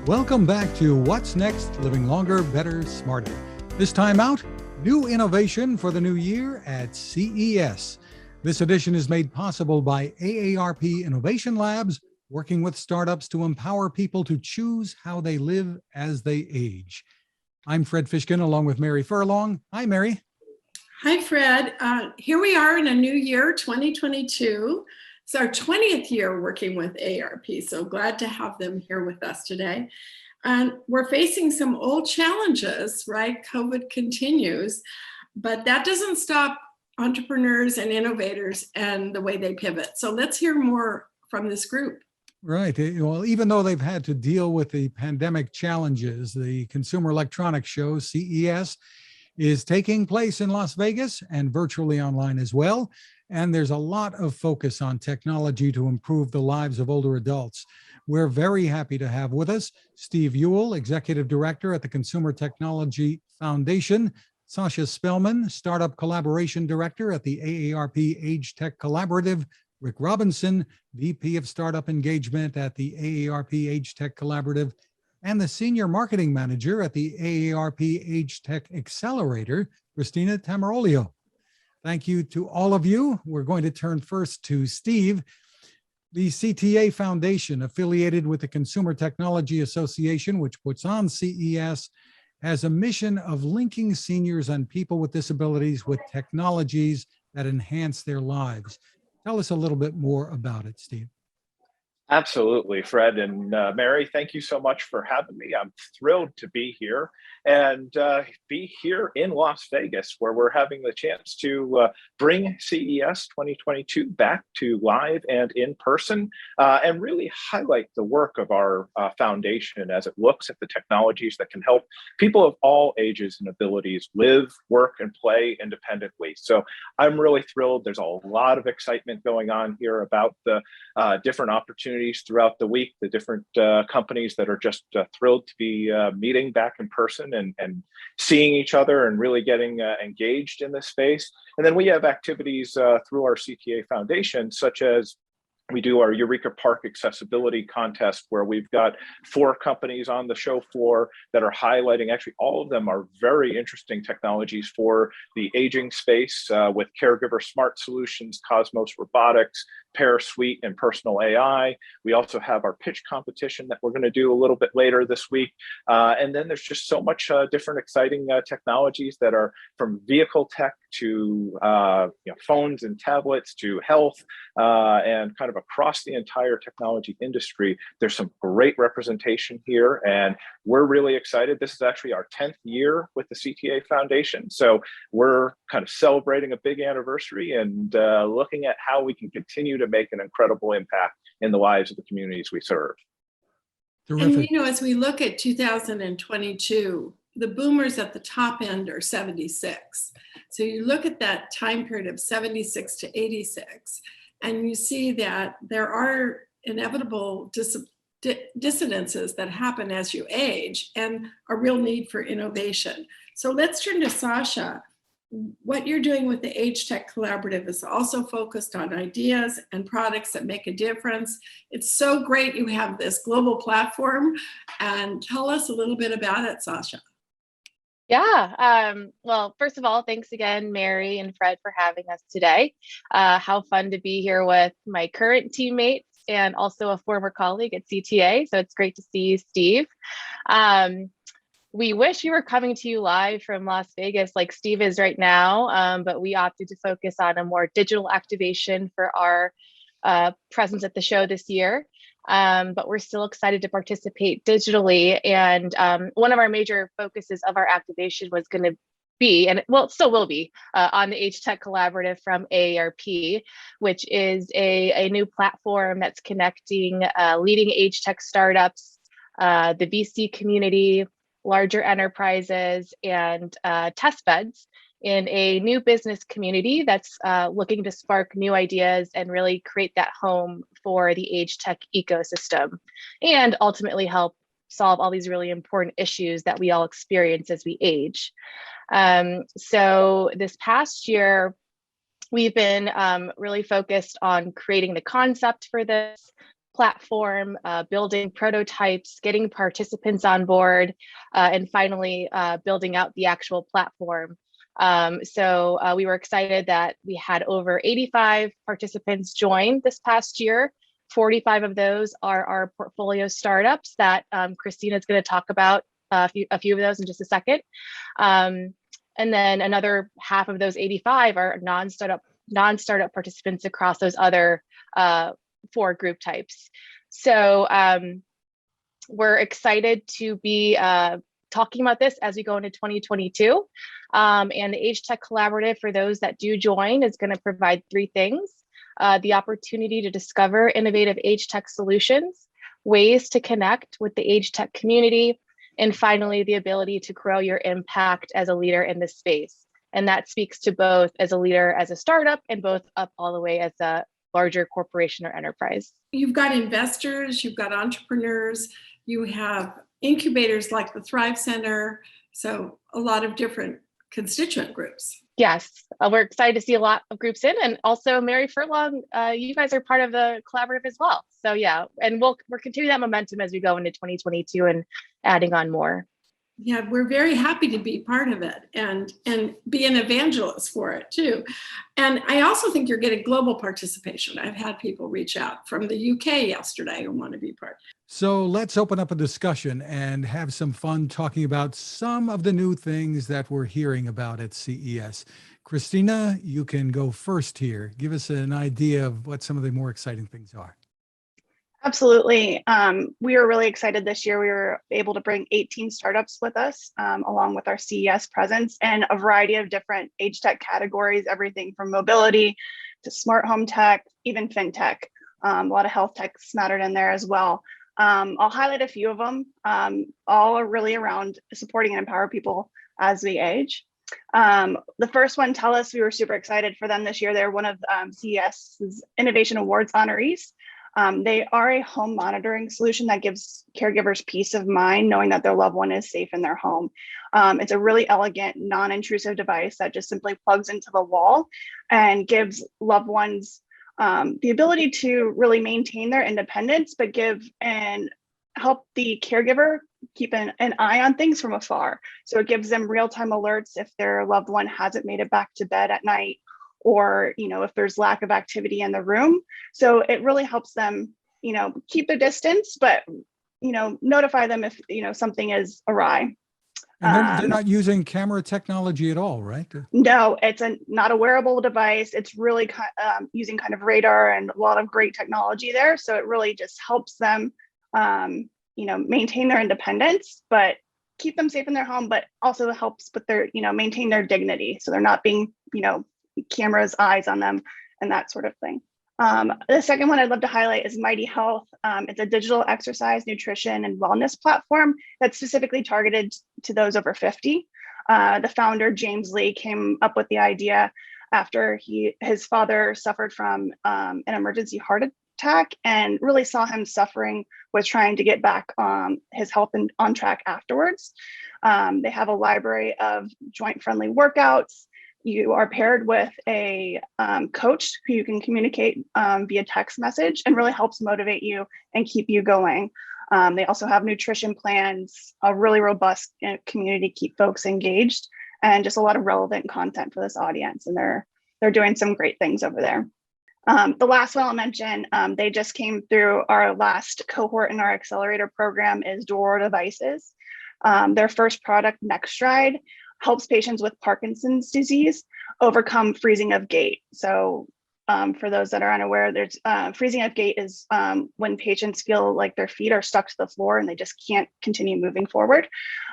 Welcome back to What's Next, Living Longer, Better, Smarter. This time out, new innovation for the new year at CES. This edition is made possible by AARP Innovation Labs, working with startups to empower people to choose how they live as they age. I'm Fred Fishkin, along with Mary Furlong. Hi, Mary. Hi, Fred. Here we are in a new year, 2022. It's our 20th year working with AARP, so glad to have them here with us today. And we're facing some old challenges, right? COVID continues, but that doesn't stop entrepreneurs and innovators and the way they pivot. So let's hear more from this group. Right. Well, even though they've had to deal with the pandemic challenges, the Consumer Electronics Show, CES, is taking place in Las Vegas and virtually online as well. And there's a lot of focus on technology to improve the lives of older adults. We're very happy to have with us Steve Ewell, Executive Director at the Consumer Technology Foundation, Sasha Spellman, Startup Collaboration Director at the AARP AgeTech Collaborative, Rick Robinson, VP of Startup Engagement at the AARP AgeTech Collaborative, and the Senior Marketing Manager at the AARP AgeTech Accelerator, Christina Tamaroglio. Thank you to all of you. We're going to turn first to Steve. The CTA Foundation, affiliated with the Consumer Technology Association, which puts on CES, has a mission of linking seniors and people with disabilities with technologies that enhance their lives. Tell us a little bit more about it, Steve. Absolutely, Fred and Mary, thank you so much for having me. I'm thrilled to be here and be here in Las Vegas, where we're having the chance to bring CES 2022 back to live and in person and really highlight the work of our foundation as it looks at the technologies that can help people of all ages and abilities live, work, and play independently. So I'm really thrilled. There's a lot of excitement going on here about the different opportunities throughout the week, the different companies that are just thrilled to be meeting back in person and seeing each other and really getting engaged in this space. And then we have activities through our CTA Foundation, such as we do our Eureka Park Accessibility Contest, where we've got 4 companies on the show floor that are highlighting, actually all of them are very interesting technologies for the aging space with Caregiver Smart Solutions, Cosmos Robotics, Pair Suite, and Personal AI. We also have our pitch competition that we're going to do a little bit later this week. And then there's just so much different exciting technologies that are from vehicle tech to phones and tablets to health and kind of across the entire technology industry. There's some great representation here, and we're really excited. This is actually our 10th year with the CTA Foundation. So we're kind of celebrating a big anniversary and looking at how we can continue to make an incredible impact in the lives of the communities we serve. Terrific. And as we look at 2022, the boomers at the top end are 76. So you look at that time period of 76 to 86, and you see that there are inevitable dissidences that happen as you age and a real need for innovation. So let's turn to Sasha. What you're doing with the AgeTech Collaborative is also focused on ideas and products that make a difference. It's so great you have this global platform, and tell us a little bit about it, Sasha. Yeah, well, first of all, thanks again, Mary and Fred, for having us today. How fun to be here with my current teammates and also a former colleague at CTA. So it's great to see you, Steve. We wish we were coming to you live from Las Vegas like Steve is right now, but we opted to focus on a more digital activation for our presence at the show this year. But we're still excited to participate digitally. And one of our major focuses of our activation was going to be, and well, it still will be, on the AgeTech Collaborative from AARP, which is a new platform that's connecting leading age tech startups, the VC community, larger enterprises, and test beds in a new business community that's looking to spark new ideas and really create that home for the age tech ecosystem and ultimately help solve all these really important issues that we all experience as we age. So this past year, we've been really focused on creating the concept for this, platform, building prototypes, getting participants on board, and finally building out the actual platform. So we were excited that we had over 85 participants join this past year. 45 of those are our portfolio startups that Christina is going to talk about a few of those in just a second. And then another half of those 85 are non-startup participants across those other 4 group types. So we're excited to be talking about this as we go into 2022. And the AgeTech Collaborative, for those that do join, is going to provide 3 things. The opportunity to discover innovative AgeTech solutions, ways to connect with the AgeTech community, and finally, the ability to grow your impact as a leader in this space. And that speaks to both as a leader, as a startup, and both up all the way as a larger corporation or enterprise. You've got investors, you've got entrepreneurs, you have incubators like the Thrive Center, so a lot of different constituent groups. Yes, we're excited to see a lot of groups in, and also Mary Furlong, you guys are part of the collaborative as well. So yeah, and we'll continue that momentum as we go into 2022 and adding on more. Yeah, we're very happy to be part of it and be an evangelist for it too. And I also think you're getting global participation. I've had people reach out from the UK yesterday who want to be part. So let's open up a discussion and have some fun talking about some of the new things that we're hearing about at CES. Christina, you can go first here. Give us an idea of what some of the more exciting things are. Absolutely. We were really excited this year. We were able to bring 18 startups with us, along with our CES presence, and a variety of different age tech categories, everything from mobility to smart home tech, even fintech. A lot of health tech smattered in there as well. I'll highlight a few of them. All are really around supporting and empower people as we age. The first one, TELUS, we were super excited for them this year. They're one of CES's Innovation Awards honorees. They are a home monitoring solution that gives caregivers peace of mind knowing that their loved one is safe in their home. It's a really elegant, non-intrusive device that just simply plugs into the wall and gives loved ones the ability to really maintain their independence, but give and help the caregiver keep an eye on things from afar. So it gives them real-time alerts if their loved one hasn't made it back to bed at night, or if there's lack of activity in the room. So it really helps them keep their distance, but notify them if something is awry. And they're not using camera technology at all, right? No, it's not a wearable device. It's really using kind of radar and a lot of great technology there. So it really just helps them maintain their independence, but keep them safe in their home, but also helps with their maintain their dignity, so they're not being cameras eyes on them and that sort of thing. The second one I'd love to highlight is Mighty Health. It's a digital exercise, nutrition, and wellness platform that's specifically targeted to those over 50. The founder, James Lee, came up with the idea after his father suffered from an emergency heart attack and really saw him suffering with trying to get back his health and on track afterwards. They have a library of joint-friendly workouts. You are paired with a coach who you can communicate via text message, and really helps motivate you and keep you going. They also have nutrition plans, a really robust community to keep folks engaged, and just a lot of relevant content for this audience. And they're doing some great things over there. The last one I'll mention, they just came through our last cohort in our accelerator program, is Dual Devices. Their first product, Next Stride, helps patients with Parkinson's disease overcome freezing of gait. So for those that are unaware, there's freezing of gait is when patients feel like their feet are stuck to the floor and they just can't continue moving forward.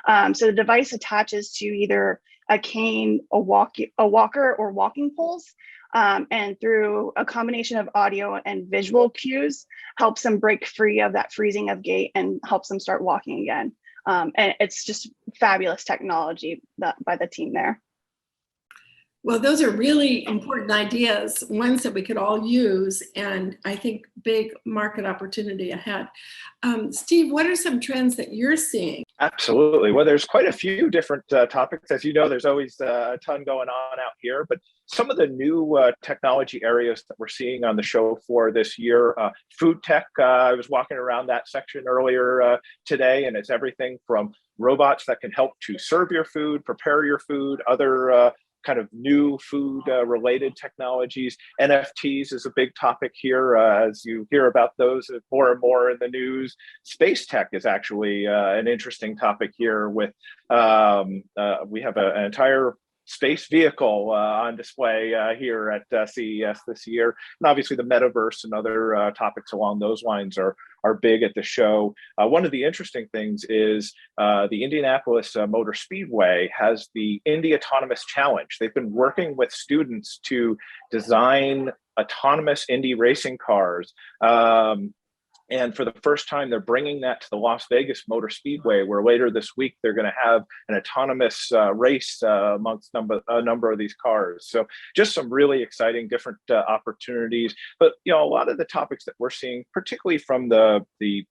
So the device attaches to either a cane, a walker, or walking poles. And through a combination of audio and visual cues, helps them break free of that freezing of gait and helps them start walking again. And it's just fabulous technology by the team there. Well, those are really important ideas, ones that we could all use, and I think big market opportunity ahead. Steve, what are some trends that you're seeing? Absolutely. Well, there's quite a few different topics. As you know, there's always a ton going on out here, but some of the new technology areas that we're seeing on the show for this year, food tech, I was walking around that section earlier today, and it's everything from robots that can help to serve your food, prepare your food, other kind of new food related technologies. NFTs is a big topic here, as you hear about those more and more in the news. Space tech is actually an interesting topic here with, we have an entire space vehicle on display here at CES this year. And obviously the metaverse and other topics along those lines are big at the show. One of the interesting things is the Indianapolis Motor Speedway has the Indy Autonomous Challenge. They've been working with students to design autonomous Indy racing cars. And for the first time, they're bringing that to the Las Vegas Motor Speedway, where later this week, they're going to have an autonomous race amongst a number of these cars. So just some really exciting different opportunities. But, you know, a lot of the topics that we're seeing, particularly from the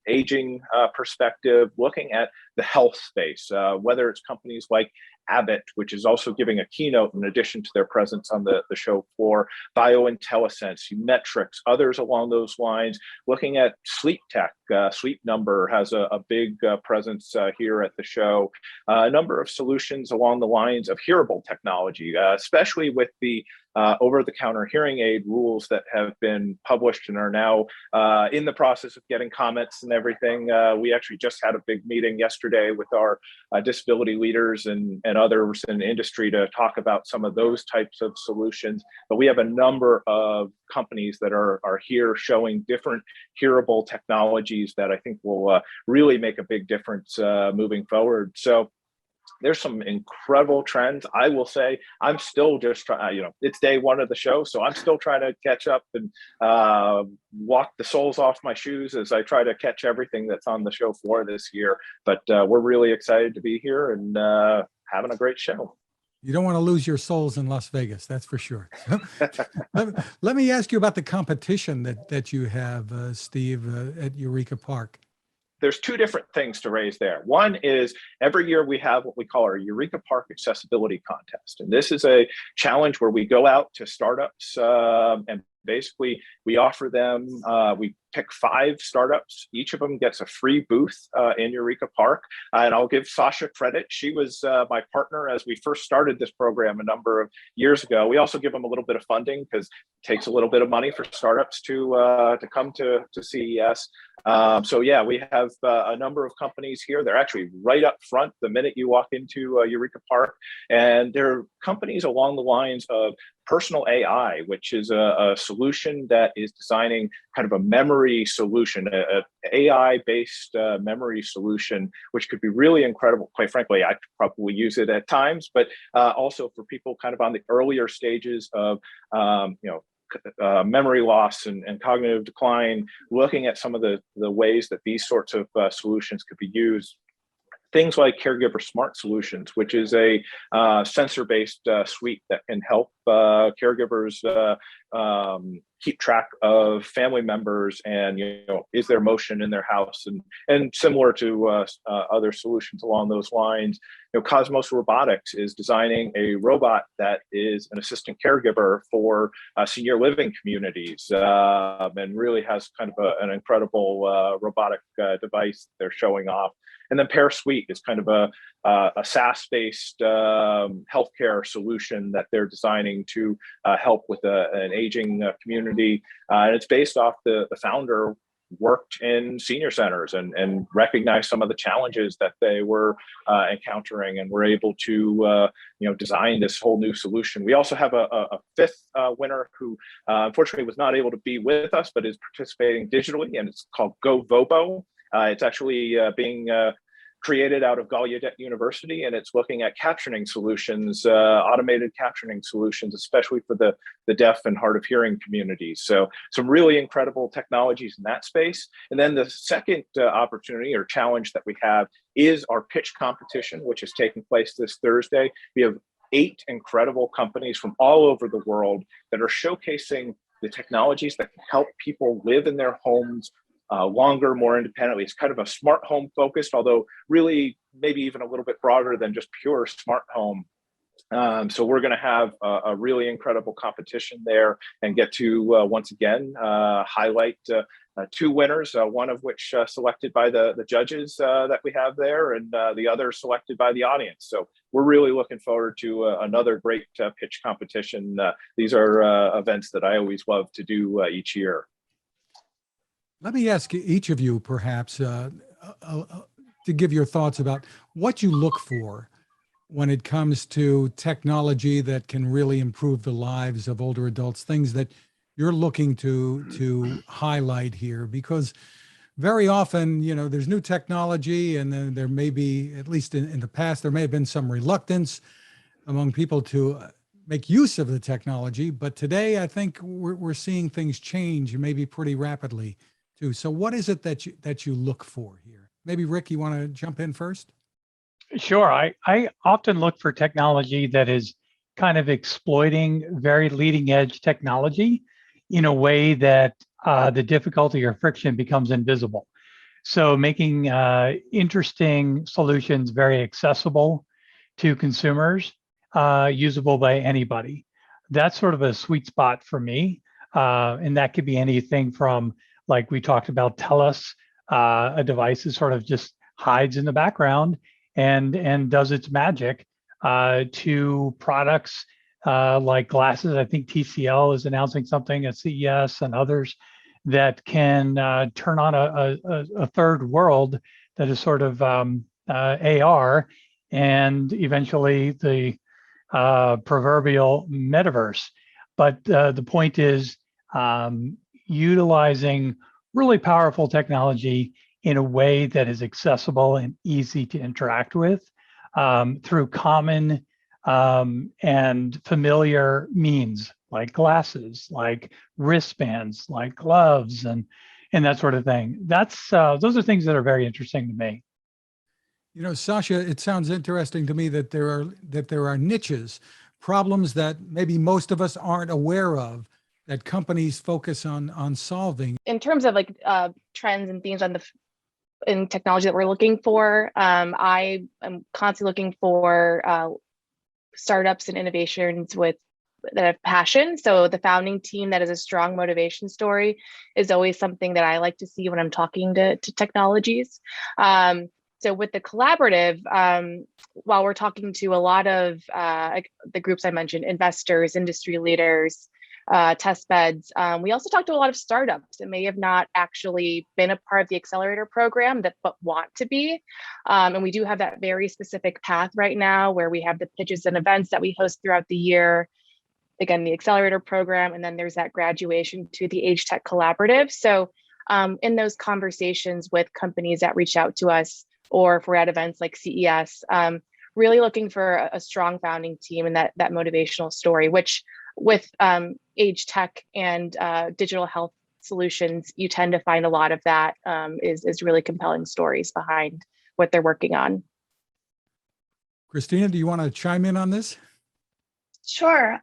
aging perspective, looking at the health space, whether it's companies like Abbott, which is also giving a keynote in addition to their presence on the show floor, BioIntelliSense, Metrics, others along those lines, looking at sleep tech. Sleep Number has a big presence here at the show. A number of solutions along the lines of hearable technology, especially with the over-the-counter hearing aid rules that have been published and are now in the process of getting comments and everything. We actually just had a big meeting yesterday with our disability leaders and others in the industry to talk about some of those types of solutions. But we have a number of companies that are here showing different hearable technologies that I think will really make a big difference moving forward. So there's some incredible trends. I will say I'm still just trying, you know, it's day one of the show, so I'm still trying to catch up and walk the soles off my shoes as I try to catch everything that's on the show floor this year. But we're really excited to be here and having a great show. You don't want to lose your souls in Las Vegas, that's for sure. Let me ask you about the competition that you have, Steve, at Eureka Park. There's two different things to raise there. One is every year we have what we call our Eureka Park Accessibility Contest. And this is a challenge where we go out to startups and basically we offer them, we pick 5 startups. Each of them gets a free booth in Eureka Park. And I'll give Sasha credit. She was my partner as we first started this program a number of years ago. We also give them a little bit of funding because it takes a little bit of money for startups to come to CES. So yeah, we have a number of companies here. They're actually right up front the minute you walk into Eureka Park. And they're companies along the lines of Personal AI, which is a solution that is designing kind of a memory solution, an AI-based memory solution, which could be really incredible. Quite frankly, I could probably use it at times, but also for people kind of on the earlier stages of, memory loss and cognitive decline, looking at some of the ways that these sorts of solutions could be used. Things like Caregiver Smart Solutions, which is a sensor-based suite that can help caregivers keep track of family members and, is there motion in their house, and similar to other solutions along those lines. Cosmos Robotics is designing a robot that is an assistant caregiver for senior living communities and really has kind of an incredible robotic device they're showing off. And then Pear Suite is kind of a SaaS-based healthcare solution that they're designing to help with an aging community. And it's based off the founder worked in senior centers and recognized some of the challenges that they were encountering and were able to design this whole new solution. We also have a 5th winner who unfortunately was not able to be with us, but is participating digitally, and it's called Go Vobo. It's actually being created out of Gallaudet University, and it's looking at captioning solutions, automated captioning solutions, especially for the deaf and hard of hearing communities. So some really incredible technologies in that space. And then the second opportunity or challenge that we have is our pitch competition, which is taking place this Thursday. We have 8 incredible companies from all over the world that are showcasing the technologies that can help people live in their homes longer, more independently. It's kind of a smart home focused, although really maybe even a little bit broader than just pure smart home. So we're going to have a really incredible competition there and get to once again highlight two winners, one of which selected by the judges that we have there, and the other selected by the audience. So we're really looking forward to another great pitch competition. These are events that I always love to do each year. Let me ask each of you perhaps to give your thoughts about what you look for when it comes to technology that can really improve the lives of older adults, things that you're looking to highlight here, because very often, you know, there's new technology, and then there may be, at least in the past, there may have been some reluctance among people to make use of the technology. But today, I think we're seeing things change, maybe pretty rapidly too. So what is it that you look for here? Maybe Rick, you want to jump in first? Sure. I often look for technology that is kind of exploiting very leading edge technology in a way that the difficulty or friction becomes invisible. So making interesting solutions very accessible to consumers, usable by anybody. That's sort of a sweet spot for me. And that could be anything from, like we talked about, TELUS, a device that sort of just hides in the background and does its magic, to products like glasses. I think TCL is announcing something at CES, and others that can turn on a third world that is sort of AR, and eventually the proverbial metaverse. But the point is utilizing really powerful technology in a way that is accessible and easy to interact with through common and familiar means, like glasses, like wristbands, like gloves, and that sort of thing. That's those are things that are very interesting to me. You know, Sasha, it sounds interesting to me that there are niches, problems that maybe most of us aren't aware of, that companies focus on solving. In terms of like trends and themes in technology that we're looking for, I am constantly looking for startups and innovations that have passion. So the founding team that is a strong motivation story is always something that I like to see when I'm talking to technologies. So with the collaborative, while we're talking to a lot of the groups I mentioned, investors, industry leaders, test beds, we also talk to a lot of startups that may have not actually been a part of the accelerator program but want to be. And we do have that very specific path right now where we have the pitches and events that we host throughout the year. Again, the accelerator program, and then there's that graduation to the AgeTech collaborative. So in those conversations with companies that reach out to us, or if we're at events like CES, really looking for a strong founding team and that motivational story, which with AgeTech and digital health solutions, you tend to find a lot of that is really compelling stories behind what they're working on. Christina, do you want to chime in on this? Sure.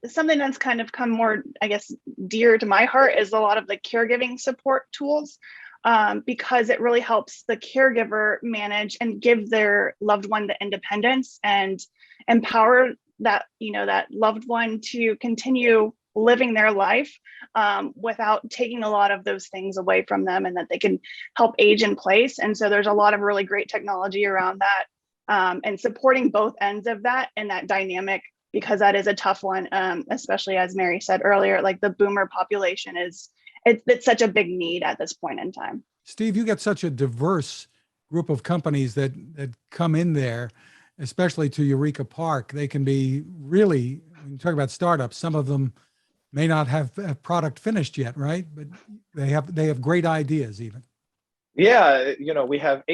Something that's kind of come more, I guess, dear to my heart is a lot of the caregiving support tools, because it really helps the caregiver manage and give their loved one the independence and empower that loved one to continue living their life without taking a lot of those things away from them, and that they can help age in place. And so there's a lot of really great technology around that, and supporting both ends of that and that dynamic, because that is a tough one, especially as Mary said earlier, like the boomer population it's such a big need at this point in time. Steve, you get such a diverse group of companies that come in there, especially to Eureka Park. They can be really, when you talk about startups, some of them may not have a product finished yet, right? But they have great ideas even. Yeah, we have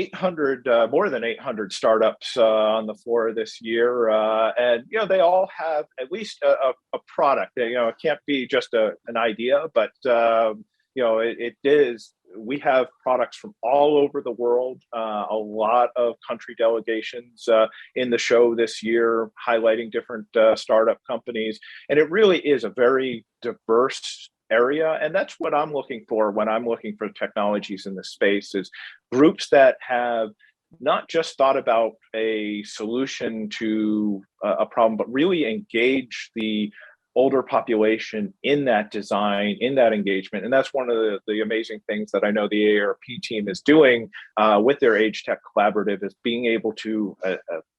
more than 800 startups on the floor this year, and they all have at least a product. It can't be just an idea, but it is. We have products from all over the world. A lot of country delegations in the show this year, highlighting different startup companies, and it really is a very diverse area. And that's what I'm looking for when I'm looking for technologies in this space, is groups that have not just thought about a solution to a problem, but really engage the older population in that design, in that engagement. And that's one of the amazing things that I know the AARP team is doing with their AgeTech collaborative, is being able to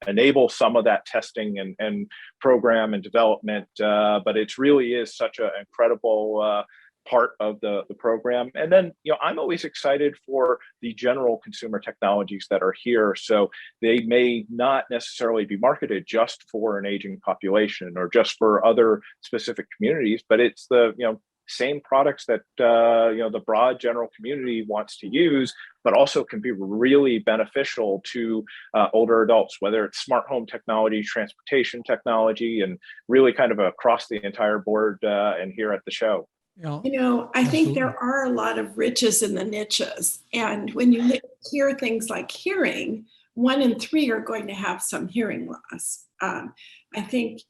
enable some of that testing and program and development. But it really is such an incredible part of the program. And then, I'm always excited for the general consumer technologies that are here. So they may not necessarily be marketed just for an aging population or just for other specific communities, but it's the, same products that, the broad general community wants to use, but also can be really beneficial to older adults, whether it's smart home technology, transportation technology, and really kind of across the entire board and here at the show. I think there are a lot of riches in the niches. And when you hear things like hearing, 1 in 3 are going to have some hearing loss. I think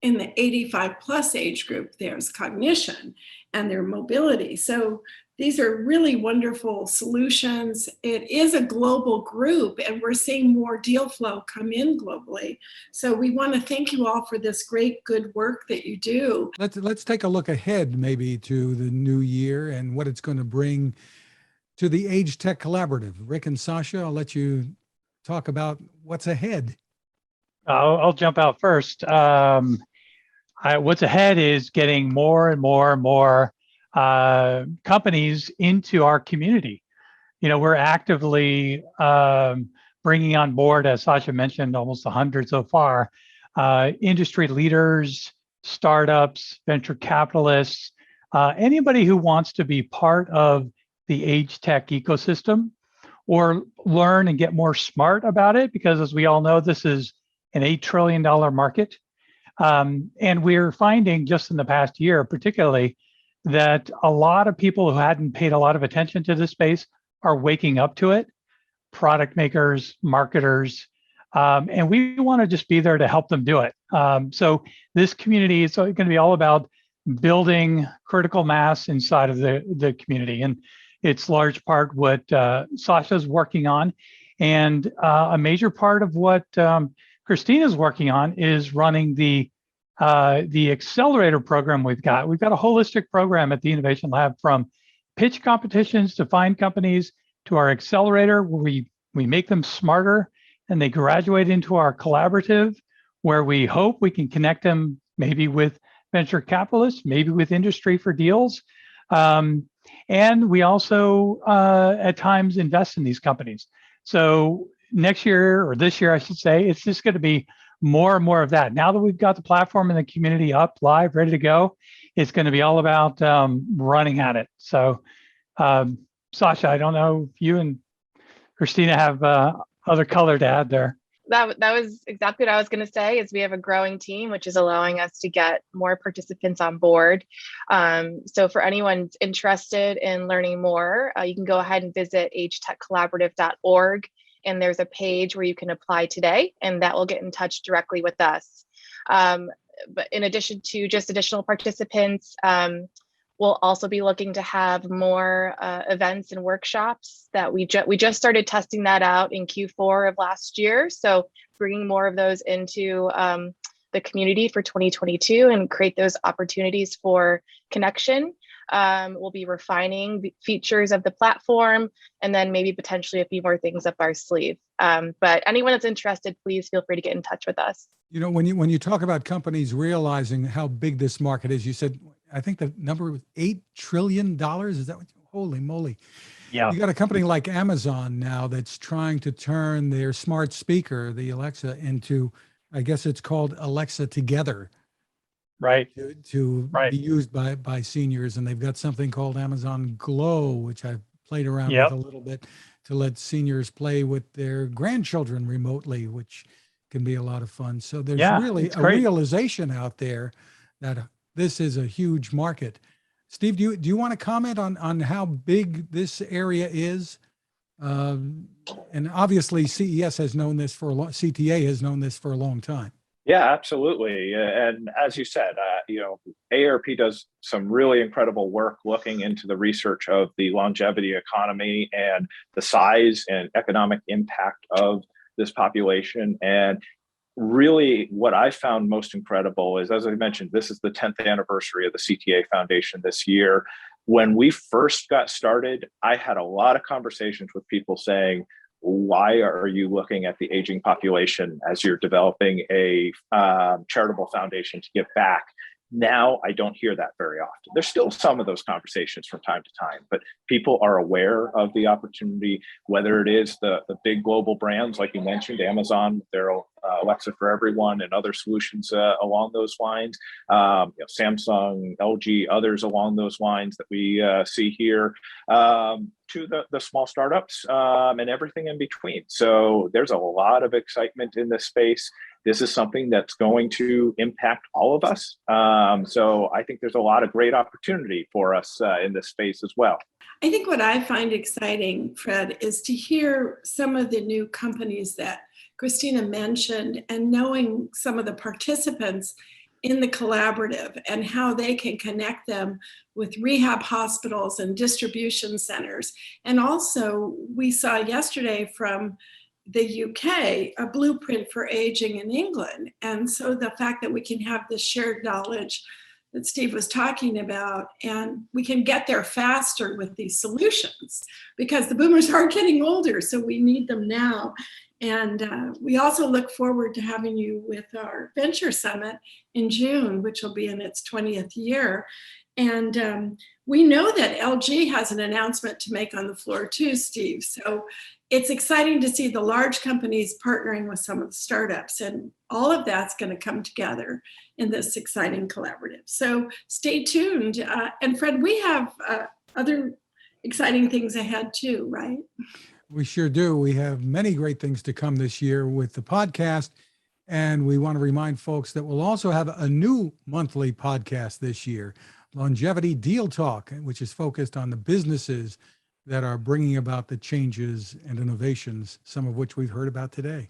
in the 85 plus age group, there's cognition and their mobility. So these are really wonderful solutions. It is a global group, and we're seeing more deal flow come in globally. So we want to thank you all for this great, good work that you do. Let's take a look ahead maybe to the new year and what it's going to bring to the AgeTech Collaborative. Rick and Sasha, I'll let you talk about what's ahead. I'll jump out first. What's ahead is getting more and more companies into our community. We're actively bringing on board, as Sasha mentioned, almost 100 so far, industry leaders, startups, venture capitalists, anybody who wants to be part of the AgeTech ecosystem or learn and get more smart about it, because as we all know, this is an $8 trillion market. And we're finding just in the past year, particularly, that a lot of people who hadn't paid a lot of attention to this space are waking up to it, product makers, marketers, and we want to just be there to help them do it. So this community is going to be all about building critical mass inside of the community. And it's large part what Sasha's working on. And a major part of what Christina's working on is running the accelerator program we've got. We've got a holistic program at the Innovation Lab, from pitch competitions to find companies to our accelerator, where we make them smarter and they graduate into our collaborative, where we hope we can connect them maybe with venture capitalists, maybe with industry for deals. And we also at times invest in these companies. So next year, or this year, I should say, it's just going to be more and more of that. Now that we've got the platform and the community up, live, ready to go, it's going to be all about running at it. So, Sasha, I don't know if you and Christina have other color to add there. That was exactly what I was going to say, is we have a growing team, which is allowing us to get more participants on board. So for anyone interested in learning more, you can go ahead and visit agetechcollaborative.org. And there's a page where you can apply today, and that will get in touch directly with us. But in addition to just additional participants, we'll also be looking to have more events and workshops that we just started testing that out in Q4 of last year. So bringing more of those into the community for 2022 and create those opportunities for connection. We'll be refining the features of the platform, and then maybe potentially a few more things up our sleeve. But anyone that's interested, please feel free to get in touch with us. When you talk about companies realizing how big this market is, you said, I think the number was $8 trillion. Is that what? Holy moly. Yeah. You got a company like Amazon now that's trying to turn their smart speaker, the Alexa, into, I guess it's called Alexa Together. Right. To be used by seniors. And they've got something called Amazon Glow, which I've played around with a little bit, to let seniors play with their grandchildren remotely, which can be a lot of fun. So there's really a realization out there that this is a huge market. Steve, do you want to comment on how big this area is? And obviously CES has known this for a long, CTA has known this for a long time. Yeah, absolutely. And as you said, AARP does some really incredible work looking into the research of the longevity economy and the size and economic impact of this population. And really, what I found most incredible is, as I mentioned, this is the 10th anniversary of the CTA Foundation this year. When we first got started, I had a lot of conversations with people saying, why are you looking at the aging population as you're developing a charitable foundation to give back? Now, I don't hear that very often. There's still some of those conversations from time to time, but people are aware of the opportunity, whether it is the big global brands, like you mentioned, Amazon, their Alexa for Everyone and other solutions along those lines, Samsung, LG, others along those lines that we see here, to the small startups and everything in between. So there's a lot of excitement in this space. This is something that's going to impact all of us. So I think there's a lot of great opportunity for us in this space as well. I think what I find exciting, Fred, is to hear some of the new companies that Christina mentioned and knowing some of the participants in the collaborative and how they can connect them with rehab hospitals and distribution centers. And also, we saw yesterday from the UK a blueprint for aging in England. And so the fact that we can have this shared knowledge that Steve was talking about, and we can get there faster with these solutions because the boomers are getting older, so we need them now. And we also look forward to having you with our Venture Summit in June, which will be in its 20th year. And we know that LG has an announcement to make on the floor too, Steve. So it's exciting to see the large companies partnering with some of the startups, and all of that's going to come together in this exciting collaborative. So stay tuned. And Fred, we have other exciting things ahead too, right? We sure do. We have many great things to come this year with the podcast. And we want to remind folks that we'll also have a new monthly podcast this year, Longevity Deal Talk, which is focused on the businesses that are bringing about the changes and innovations, some of which we've heard about today.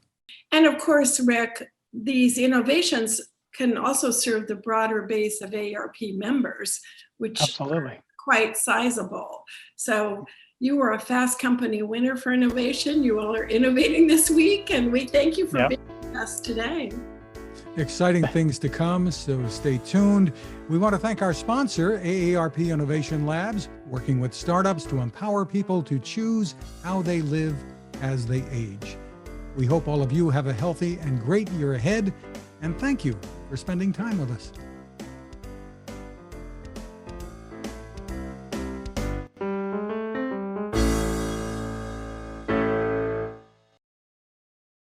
And of course, Rick, these innovations can also serve the broader base of AARP members, which Absolutely. are quite sizable. So you were a Fast Company winner for innovation. You all are innovating this week, and we thank you for being with us today. Exciting things to come, so stay tuned. We want to thank our sponsor, AARP Innovation Labs, working with startups to empower people to choose how they live as they age. We hope all of you have a healthy and great year ahead, and thank you for spending time with us.